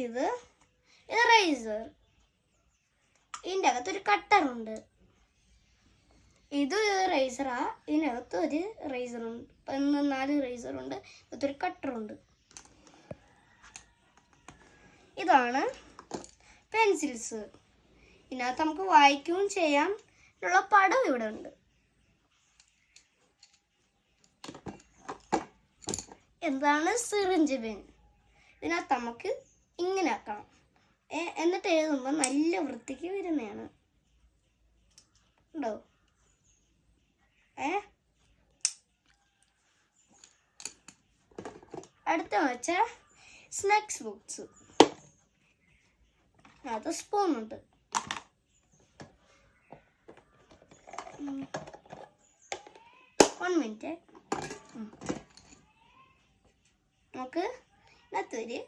ഇത് റേസർ. ഇതിൻ്റെ അകത്തൊരു കട്ടറുണ്ട്. ഇത് റേസറാ. ഇതിനകത്ത് ഒരു റേസറുണ്ട്. 4 റേസറുണ്ട്. ഇതൊരു കട്ടറുണ്ട്. ഇതാണ് പെൻസിൽസ്. ഇതിനകത്ത് നമുക്ക് വായിക്കുകയും ചെയ്യാം. ഇതിനുള്ള പടം ഇവിടെ ഉണ്ട്. എന്താണ് സിറിഞ്ച് പെൻ. ഇതിനകത്ത് നമുക്ക് ഇങ്ങനെ ആക്കാം. എന്നിട്ട് എഴുതുമ്പോൾ നല്ല വൃത്തിക്ക് വരുന്നതാണ്. ഉണ്ടോ? അടുത്ത വെച്ചാൽ സ്നാക്സ് ബോക്സ്. അത് സ്പൂണുണ്ട്. മിനിറ്റ്. നമുക്ക് ഇതിനകത്തൊരു